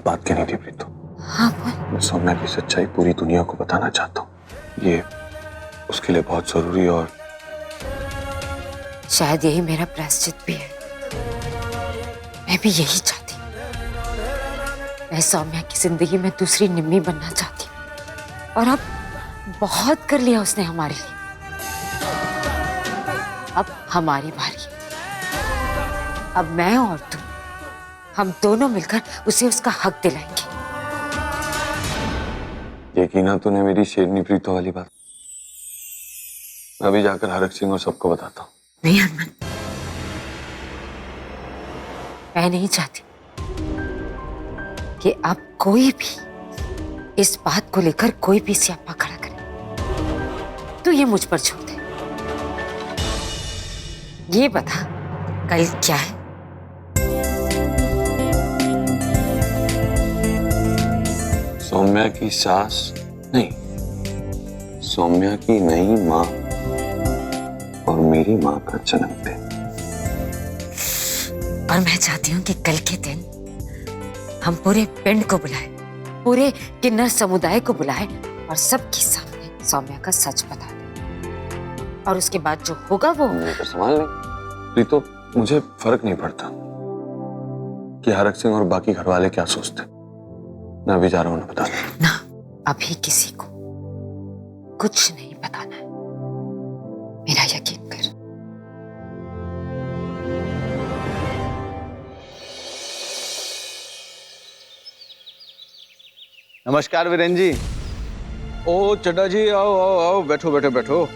एक बात कहनी थी प्रीतो। हाँ बोल। मैं सौम्या की सच्चाई पूरी दुनिया को बताना चाहता हूँ। ये उसके लिए बहुत जरूरी और शायद यही मेरा प्रायश्चित भी है। मैं भी यही चाहती हूँ। मैं सौम्या की जिंदगी में दूसरी निम्मी बनना चाहती हूँ और अब बहुत कर लिया उसने हमारे लिए। अब हमारी बारी। अब मैं और तुम, हम दोनों मिलकर उसे उसका हक दिलाएंगे। यकीनन तूने मेरी शेरनी प्रीतो वाली बात। मैं अभी जाकर हरक सिंह और सबको बताता हूँ। नहीं हरमन, मैं नहीं चाहती कि अब कोई भी इस बात को लेकर कोई भी स्यापा खड़ा करे। तू ये मुझ पर छोड़ दे। ये बता कल क्या है? सौम्या की सास नहीं, सौम्या की नई माँ और मेरी माँ का जन्मदिन। और मैं चाहती हूँ कि कल के दिन हम पूरे पिंड को बुलाएं, पूरे किन्नर समुदाय को बुलाएं और सबके सामने सौम्या का सच बता दें। और उसके बाद जो होगा वो तो संभाल ले प्रीतो। मुझे फर्क नहीं पड़ता कि हरक सिंह और बाकी घर वाले क्या सोचते। मैं अभी जा रहा हूँ बता ना, अभी किसी को कुछ नहीं बताना है। मेरा यकीन कर। नमस्कार वीरेन जी। ओ चड्डा जी, आओ आओ आओ, बैठो बैठो बैठो,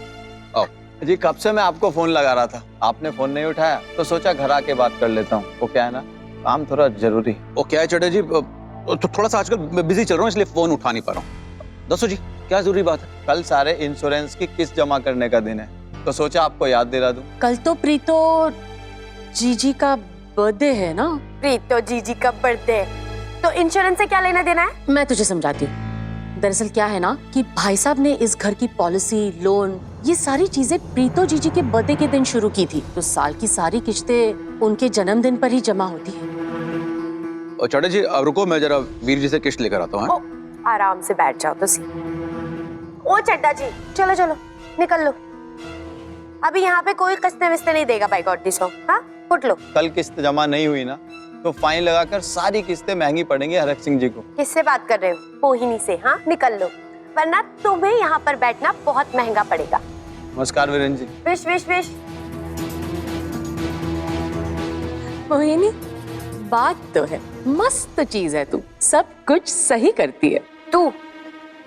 आओ जी। कब से मैं आपको फोन लगा रहा था, आपने फोन नहीं उठाया तो सोचा घर आके बात कर लेता हूँ। वो क्या है ना, काम थोड़ा जरूरी। ओ क्या है चड्डा जी, तो थोड़ा सा आजकल बिजी चल रहा हूँ इसलिए फोन उठा नहीं पा रहा हूँ। दसो जी क्या जरूरी बात है? कल सारे इंश्योरेंस की किस्त जमा करने का दिन है तो सोचा आपको याद दिला दूं। कल तो प्रीतो जीजी का बर्थडे है ना? प्रीतो जीजी का बर्थडे तो इंश्योरेंस से क्या लेना देना है? मैं तुझे समझाती हूँ। दरअसल क्या है ना कि भाई साहब ने इस घर की पॉलिसी, लोन, ये सारी चीजें प्रीतो जीजी के बर्थडे के दिन शुरू की थी। तो साल की सारी किस्तें उनके जन्मदिन पर ही जमा होती है। और चड्डा जी अब रुको, मैं जरा वीर जी से किस्त लेकर आता हूँ। आराम से बैठ जाओ तो सी। ओ चड्डा जी चलो चलो निकल लो। अभी यहाँ पे कोई किस्तें विस्तें नहीं देगा भाई गॉड दिस। हाँ उठ लो। कल किस्त जमा नहीं हुई ना तो फाइन लगाकर सारी किस्तें महंगी पड़ेंगी हरक सिंह जी को। किससे बात कर रहे हो? मोहिनी से। हाँ निकल लो वरना तुम्हें यहाँ पर बैठना बहुत महंगा पड़ेगा। नमस्कार Viren ji. Wish wish wish. Mohini बात तो है, मस्त चीज है तू, सब कुछ सही करती है। तू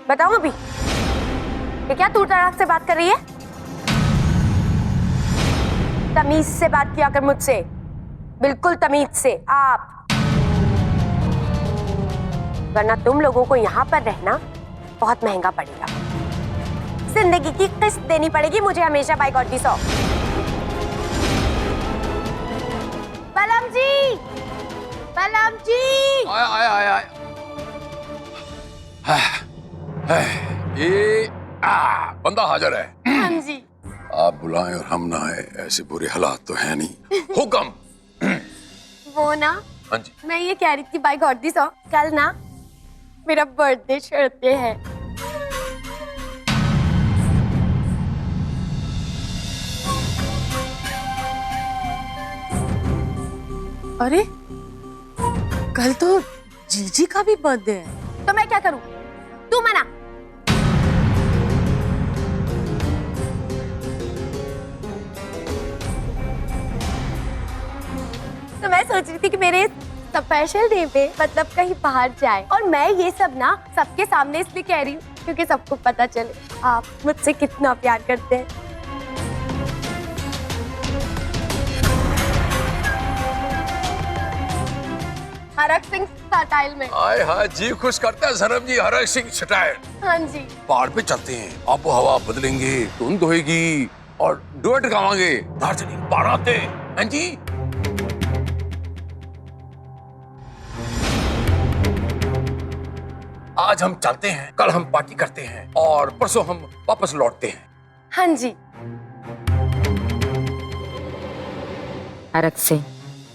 बताओ अभी ये क्या तू तड़ाक से बात कर रही है? तमीज से बात किया कर मुझसे, बिल्कुल तमीज से। आप वरना तुम लोगों को यहाँ पर रहना बहुत महंगा पड़ेगा। जिंदगी की किस्त देनी पड़ेगी मुझे हमेशा बाय गॉड दी 100। बलम जी, बलम जी। आया आया आया आया। ये बंदा हाजिर है। हाँ जी। आप बुलाएं और हम ना आए, ऐसे बुरे हालात तो है नहीं। हुक्म। वो ना, हाँ जी। मैं ये कह रही थी बाय गॉड दी 100, कल ना मेरा बर्थडे छेड़ते हैं। अरे कल तो जीजी का भी बर्थडे है। तो मैं क्या करूं? तू मना। तो मैं सोच रही थी कि मेरे स्पेशल डे पे मतलब कहीं बाहर जाए और मैं ये सब ना सबके सामने इसलिए कह रही हूँ क्योंकि सबको पता चले आप मुझसे कितना प्यार करते हैं। हरक सिंह स्टाइल में। आए हाँ जी, खुश करता है सरब जी हरक सिंह स्टाइल। हाँ जी। पहाड़ पे चलते हैं, आबो हवा बदलेंगे, धुंध होएगी और डुएट गावांगे, दार्जिलिंग बाराते। हाँ जी। आज हम चलते हैं, कल हम पार्टी करते हैं और परसों हम वापस लौटते हैं। हाँ जी। हरक सिंह,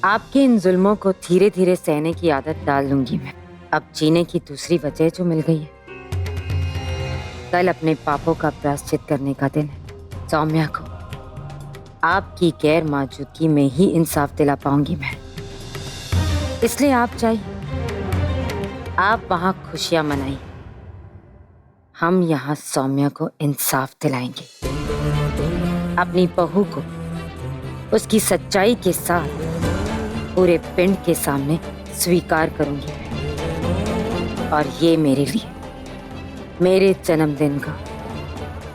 आपके इन जुल्मों को धीरे धीरे सहने की आदत डाल लूंगी मैं। अब जीने की दूसरी वजह जो मिल गई है। कल अपने पापों का प्रायश्चित करने का दिन है। सौम्या को आपकी गैर मौजूदगी में ही इंसाफ दिला पाऊंगी मैं। इसलिए आप जाइए, आप वहां खुशियां मनाइए। हम यहाँ सौम्या को इंसाफ दिलाएंगे। अपनी बहू को उसकी सच्चाई के साथ पूरे पिंड के सामने स्वीकार करूंगी और ये मेरे लिए मेरे जन्मदिन का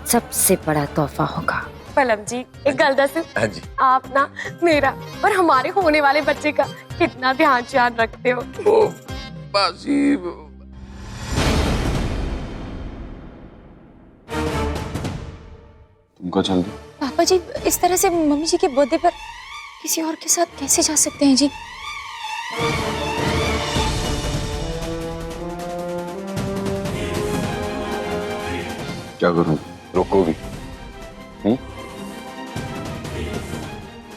सबसे बड़ा तोहफा होगा। पलम जी एक गल दसो, हाँ जी। आप ना मेरा और हमारे होने वाले बच्चे का कितना ध्यान रखते हो। ओ बाजी, तुमको चल दो। पापा जी इस तरह से मम्मी जी के बर्थडे पर किसी और के साथ कैसे जा सकते हैं जी? क्या करूं? रोकोगी?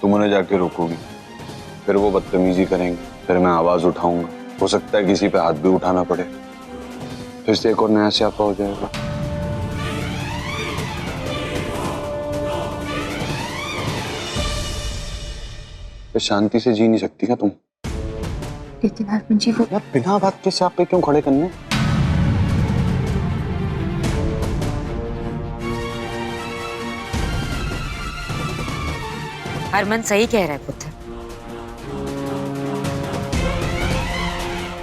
तुम उन्हें जाके रोकोगी, फिर वो बदतमीजी करेंगे, फिर मैं आवाज उठाऊंगा, हो सकता है किसी पे हाथ भी उठाना पड़े, फिर से एक और नया स्यापा हो जाएगा। फिर शांति से जी नहीं सकती क्या तुम? लेकिन हरमन जी वो यार बिना बात के स्यापे क्यों खड़े करने? हरमन सही कह रहा है पुत्र,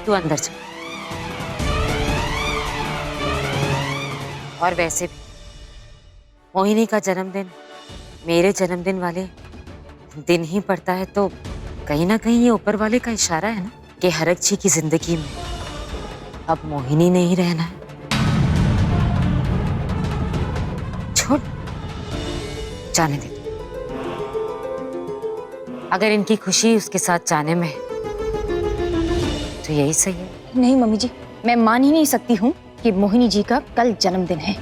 तू अंदर जा। और वैसे भी मोहिनी का जन्मदिन मेरे जन्मदिन वाले दिन ही पड़ता है, तो कहीं ना कहीं ये ऊपर वाले का इशारा है ना कि हरक जी की जिंदगी में अब मोहिनी नहीं रहना है। छोड़, जाने दे। अगर इनकी खुशी उसके साथ जाने में है तो यही सही है। नहीं मम्मी जी, मैं मान ही नहीं सकती हूँ कि मोहिनी जी का कल जन्मदिन है।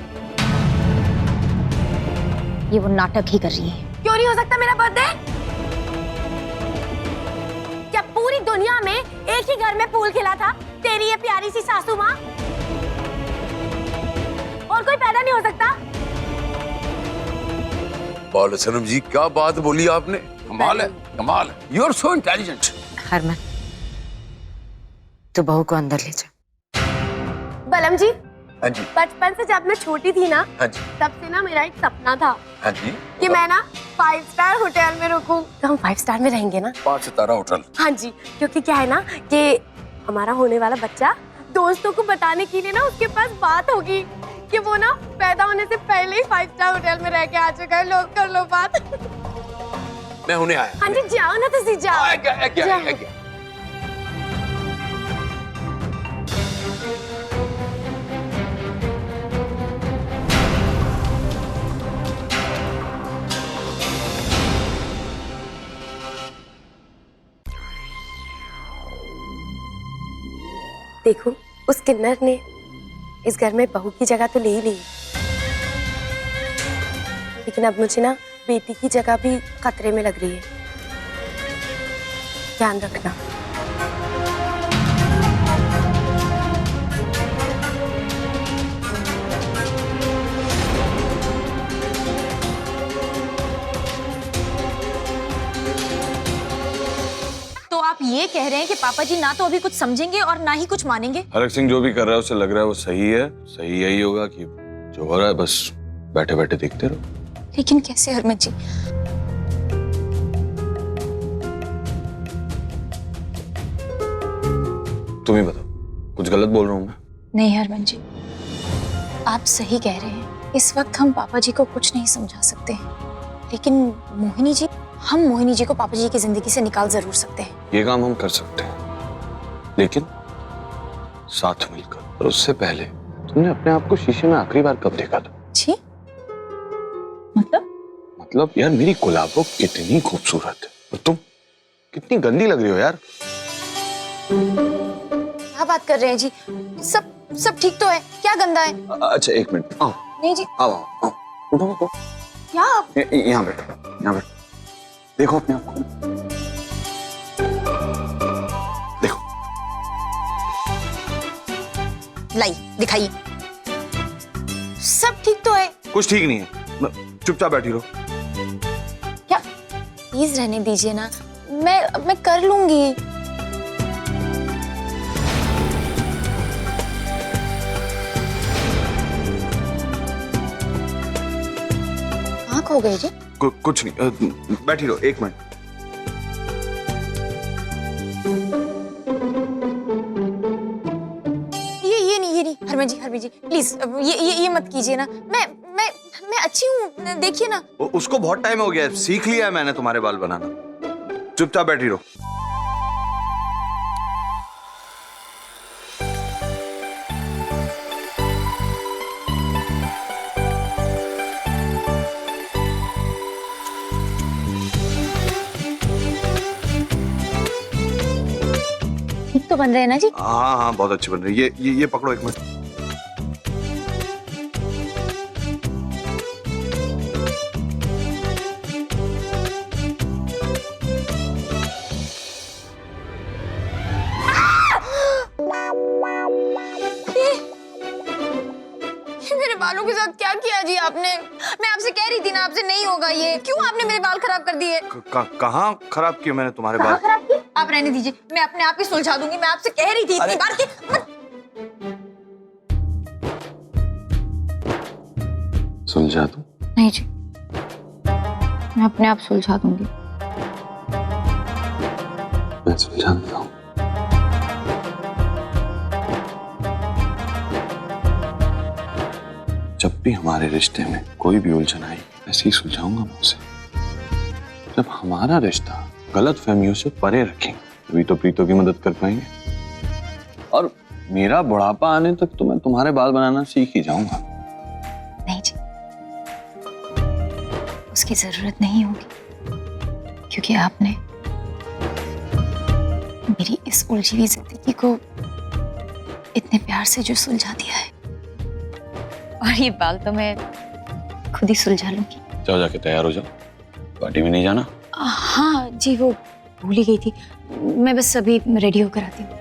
ये वो नाटक ही कर रही है। क्यों नहीं हो सकता मेरा बर्थडे? क्या पूरी दुनिया में एक ही घर में पूल खिला था? तेरी ये प्यारी सी सासू माँ, और कोई पैदा नहीं हो सकता? बोलो सनम जी, क्या बात बोली आपने, कमाल है, कमाल है। You are so intelligent. Harman, तू बहू को अंदर ले जा। बलम जी, हाँ जी, बचपन से जब मैं छोटी थी ना, हाँ जी, तब से ना मेरा एक सपना था हाँ जी। कि मैं ना 5 स्टार होटल में रुकूं। तो हम 5 स्टार में रहेंगे ना? 5 सितारा होटल। हाँ जी, क्योंकि क्या है ना कि हमारा होने वाला बच्चा दोस्तों को बताने के लिए ना उसके पास बात होगी कि वो ना पैदा होने से पहले ही 5 स्टार होटल में रह के आ चुका है। लोग कर लो बात। मैं होने आया। हाँ जी, जाओ ना तुसी जाओ। जाओ। देखो, उस किन्नर ने इस घर में बहू की जगह तो ले ही ली, लेकिन अब मुझे ना बेटी की जगह भी खतरे में लग रही है। ध्यान रखना। तो आप ये कह रहे हैं कि पापा जी ना तो अभी कुछ समझेंगे और ना ही कुछ मानेंगे? हरक सिंह जो भी कर रहा है उसे लग रहा है वो सही है। सही यही होगा कि जो हो रहा है बस बैठे बैठे देखते रहो। लेकिन कैसे हरमन जी? तुम ही बताओ, कुछ गलत बोल रहा हूँ मैं? नहीं हरमन जी, आप सही कह रहे हैं। इस वक्त हम पापा जी को कुछ नहीं समझा सकते, लेकिन मोहिनी जी, हम मोहिनी जी को पापा जी की जिंदगी से निकाल जरूर सकते हैं। ये काम हम कर सकते हैं, लेकिन साथ मिलकर। और उससे पहले तुमने अपने आप को शीशे में आखिरी बार कब देखा था? जी मतलब यार, मेरी गुलाबो कितनी खूबसूरत है और तुम कितनी गंदी लग रही हो यार। क्या बात कर रहे हैं जी? सब ठीक तो है, क्या गंदा है? अच्छा एक मिनट, आओ। नहीं जी। आओ आओ आओ, उठो उठो। क्या? यहाँ बैठो, यहाँ बैठो। देखो अपने आप को, देखो। लाई दिखाइए। सब ठीक तो है? कुछ ठीक नहीं है, चुपचाप बैठी रहो। क्या प्लीज रहने दीजिए ना, मैं कर लूंगी। कहाँ खो गए जी? कुछ नहीं, बैठी रहो 1 मिनट। ये नहीं हरमन जी प्लीज ये मत कीजिए ना। मैं अच्छी हूँ, देखिए ना। उसको बहुत टाइम हो गया, सीख लिया है मैंने तुम्हारे बाल बनाना। चुपचाप बैठी रहो। ठीक तो बन रहे हैं ना जी? हाँ, बहुत अच्छी बन रही है। ये पकड़ो 1 मिनट। मेरे बालों के साथ क्या किया जी आपने? मैं आपसे कह रही थी ना, आपसे नहीं होगा ये। क्यों आपने मेरे बाल खराब कर दिए? कहाँ खराब किए मैंने तुम्हारे बाल? खराब किए? आप रहने दीजिए, मैं अपने आप ही सुलझा दूंगी। मैं आपसे कह रही थी इतनी बार कि सुलझा दूं? नहीं जी, मैं अपने आप सुलझा दूंगी। मैं सुलझाता हूँ। जब भी हमारे रिश्ते में कोई भी उलझन आई, ऐसे ही सुलझाऊंगा मैं उसे। जब हमारा रिश्ता गलत फहमियों से परे रखेंगे, तभी तो प्रीतो की मदद कर पाएंगे। और मेरा बुढ़ापा आने तक तो मैं तुम्हारे बाल बनाना सीख ही जाऊंगा। नहीं जी, उसकी जरूरत नहीं होगी, क्योंकि आपने मेरी इस उलझी हुई जिंदगी को इतने प्यार से जो सुलझा दिया है। और ये बाल तो मैं खुद ही सुलझा लूंगी। जाओ, जाके तैयार हो जाओ। पार्टी में नहीं जाना? हाँ जी, वो भूल ही गई थी। मैं बस अभी रेडी होकर आती हूँ।